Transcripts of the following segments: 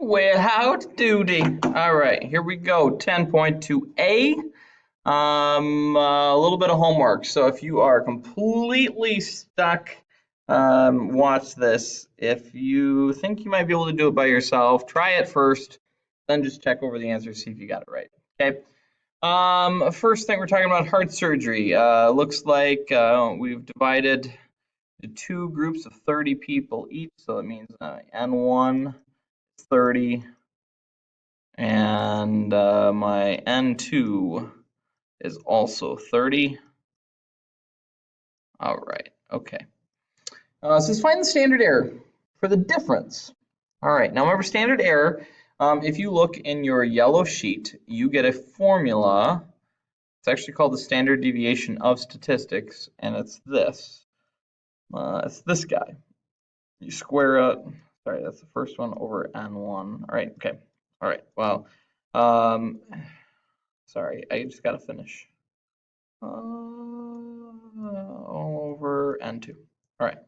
Without duty. All right, here we go. 10.2a. A little bit of homework. So if you are completely stuck, watch this. If you think you might be able to do it by yourself, try it first, then just check over the answer, see if you got it right. Okay. First thing we're talking about heart surgery. Looks like we've divided the two groups of 30 people each, so it means N1 is 30 and my N2 is also 30. All right, okay. So let's find the standard error for the difference. All right, now remember standard error, if you look in your yellow sheet, you get a formula. It's actually called the standard deviation of statistics, and it's this. It's this guy. You square it. Sorry, that's the first one over N1. All right, okay. All right, well, sorry, I just got to finish. Over N2. All right.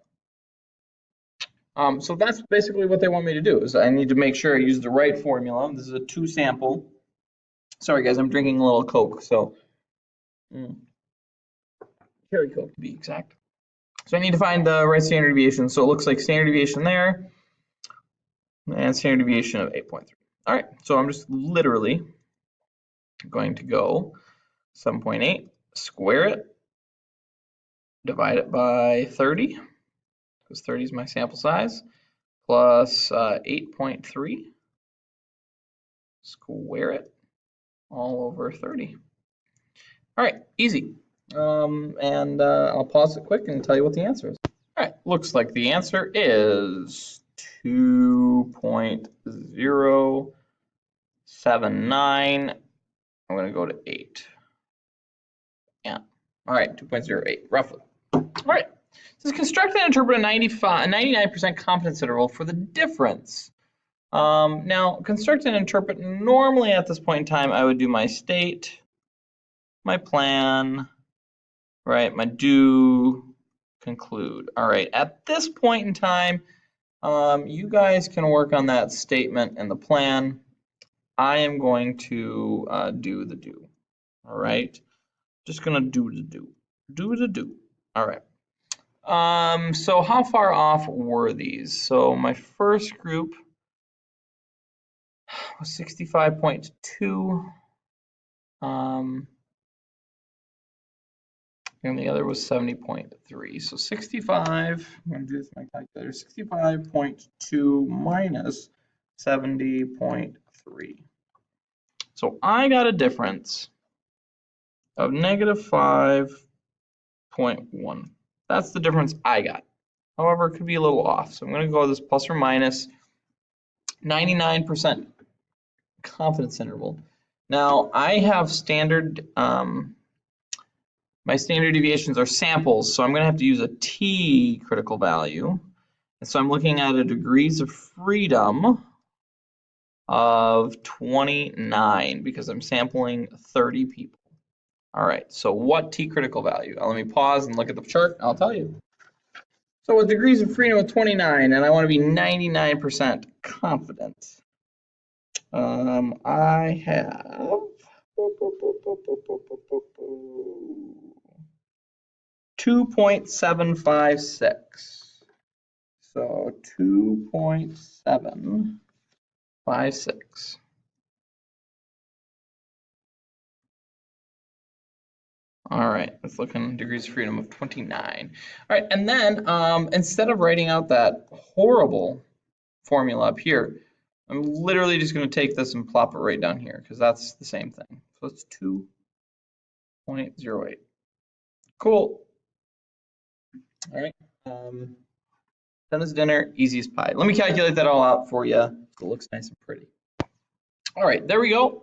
So that's basically what they want me to do. Is I need to make sure I use the right formula. This is a 2 sample. Sorry guys, I'm drinking a little Coke, so cherry Coke to be exact. So I need to find the right standard deviation. So it looks like standard deviation there and standard deviation of 8.3. All right, so I'm just literally going to go 7.8, square it, divide it by 30, because 30 is my sample size, plus 8.3, square it, all over 30. All right, easy. I'll pause it quick and tell you what the answer is. All right, looks like the answer is 2.079. I'm going to go to 8. Yeah. All right, 2.08, roughly. All right. This is construct and interpret a 99% confidence interval for the difference. Now, construct and interpret, normally at this point in time, I would do my state, my plan, right, my do, conclude. All right, at this point in time, you guys can work on that statement and the plan. I am going to do the do. All right, just gonna do the do. Do the do. All right. So how far off were these? So my first group was 65.2. And the other was 70.3. So 65, I'm going to do this with my calculator, 65.2 minus 70.3. So I got a difference of negative 5.1. That's the difference I got. However, it could be a little off. So I'm going to go with this plus or minus 99% confidence interval. Now I have standard, my standard deviations are samples, so I'm going to have to use a t critical value. And so I'm looking at a degrees of freedom of 29 because I'm sampling 30 people. All right, so what t critical value? Let me pause and look at the chart. I'll tell you. So with degrees of freedom of 29, and I want to be 99% confident, I have 2.756. So 2.756. All right, let's look in degrees of freedom of 29. All right, and then instead of writing out that horrible formula up here, I'm literally just going to take this and plop it right down here because that's the same thing. So it's 2.08. Cool. All right. 10 is dinner, easy as pie. Let me calculate that all out for you so it looks nice and pretty. All right, there we go.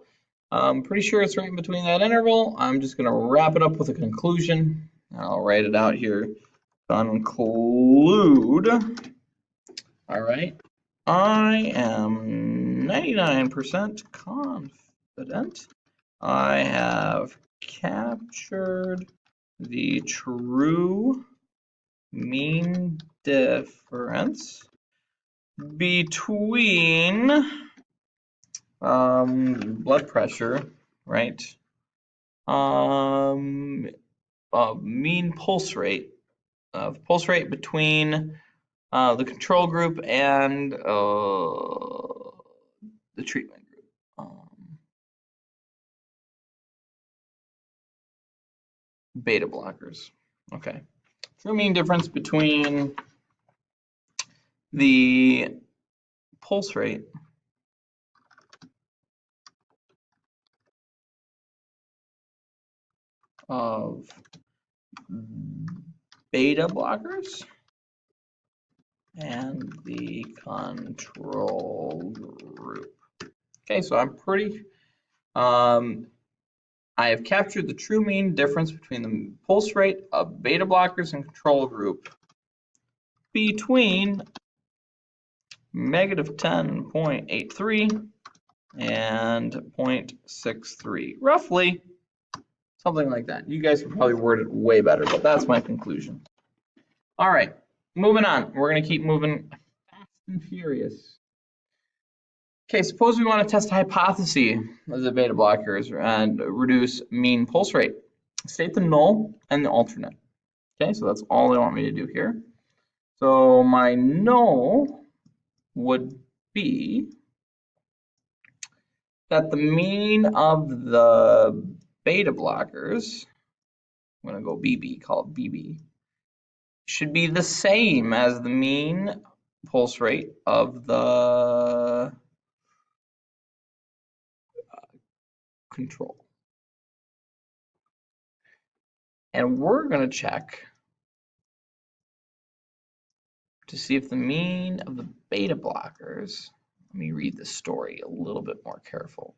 I'm pretty sure it's right in between that interval. I'm just going to wrap it up with a conclusion. I'll write it out here. Conclude. All right. I am 99% confident I have captured the true mean difference between blood pressure, right? Mean pulse rate. Pulse rate between the control group and the treatment group. Beta blockers. Okay. True mean difference between the pulse rate of beta blockers and the control group. Okay, so I'm pretty, I have captured the true mean difference between the pulse rate of beta blockers and control group between negative 10.83 and 0.63, roughly something like that. You guys could probably word it way better, but that's my conclusion. All right, moving on. We're going to keep moving fast and furious. Okay, suppose we want to test a hypothesis of the beta blockers and reduce mean pulse rate. State the null and the alternate. Okay, so that's all they want me to do here. So my null would be that the mean of the beta blockers, I'm going to go BB, call it BB, should be the same as the mean pulse rate of the control. And we're going to check to see if the mean of the beta blockers, let me read the story a little bit more careful.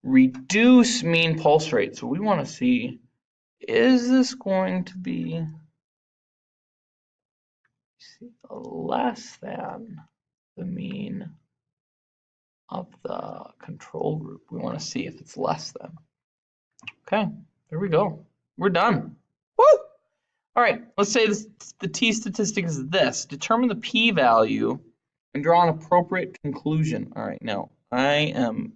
Reduce mean pulse rate. So we want to see, is this going to be less than the mean of the control group? We want to see if it's less than. Okay, there we go. We're done. Woo! All right, let's say this, the t statistic is this. Determine the p-value and draw an appropriate conclusion. All right, now I am,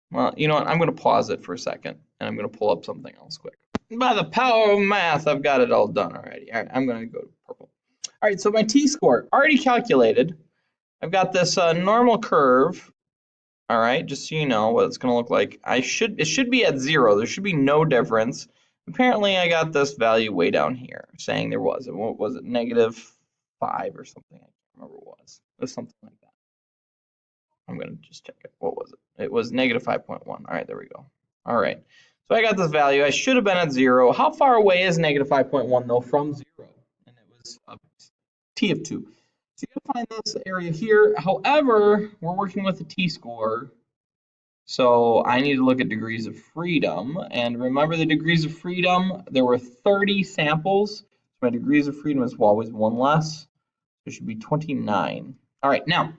well, you know what? I'm going to pause it for a second, and I'm going to pull up something else quick. By the power of math, I've got it all done already. All right, I'm going to go to purple. All right, so my t-score, already calculated. I've got this normal curve. All right, just so you know what it's going to look like. It should be at 0. There should be no difference. Apparently, I got this value way down here, saying there was. What was it? -5 or something. I can't remember what it was. It was something like that. I'm going to just check it. What was it? It was -5.1. All right, there we go. All right. So I got this value. I should have been at 0. How far away is -5.1 though from 0? And it was t of 2. So you gotta find this area here. However, we're working with a t-score, so I need to look at degrees of freedom. And remember the degrees of freedom, there were 30 samples. So my degrees of freedom is always one less. So it should be 29. All right, now,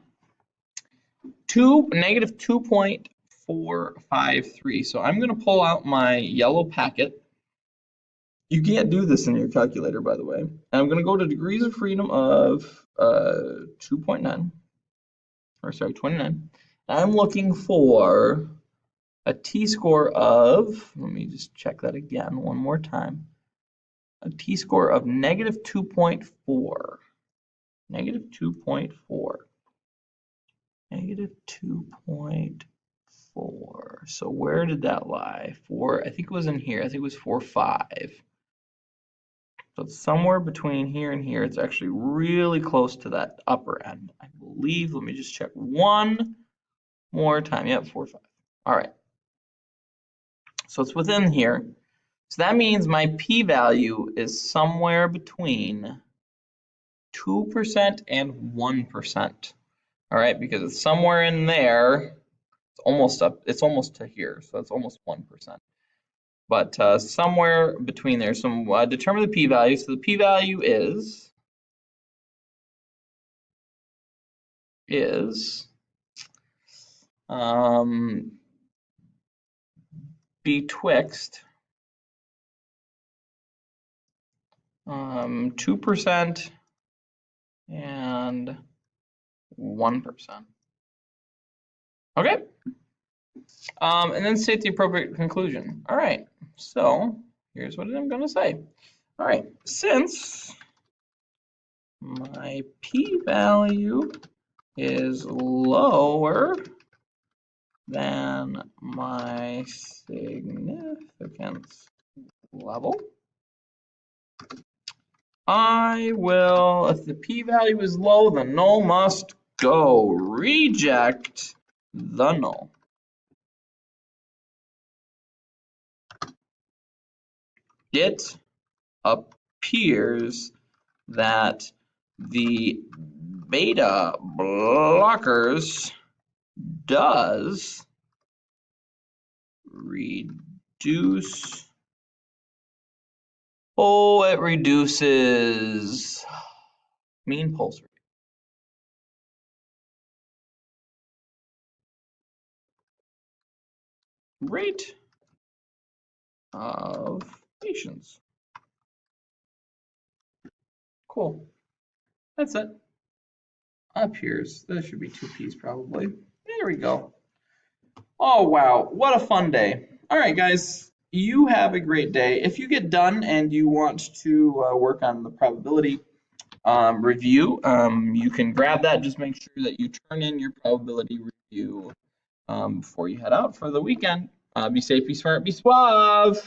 negative 2.453. So I'm gonna pull out my yellow packet. You can't do this in your calculator, by the way. And I'm going to go to degrees of freedom of 2.9, or sorry, 29. I'm looking for a t-score of, let me just check that again one more time, a t-score of -2.4. -2.4. -2.4. So where did that lie? I think it was in here. I think it was 4.5. So it's somewhere between here and here. It's actually really close to that upper end, I believe. Let me just check one more time. Yep, 4.5. All right. So it's within here. So that means my p-value is somewhere between 2% and 1%. All right, because it's somewhere in there. It's almost up. It's almost to here, so it's almost 1%. But somewhere between there. So determine the p-value. So the p-value is betwixt 2% and 1%. Okay. And then state the appropriate conclusion. All right, so here's what I'm going to say. All right, since my p-value is lower than my significance level, I will, if the p-value is low, the null must go. Reject the null. It appears that the beta blockers does reduce, it reduces mean pulse rate of patients. Cool. That's it. Appears. There should be 2 P's probably. There we go. Oh, wow. What a fun day. All right, guys. You have a great day. If you get done and you want to work on the probability review, you can grab that. Just make sure that you turn in your probability review before you head out for the weekend. Be safe, be smart, be suave.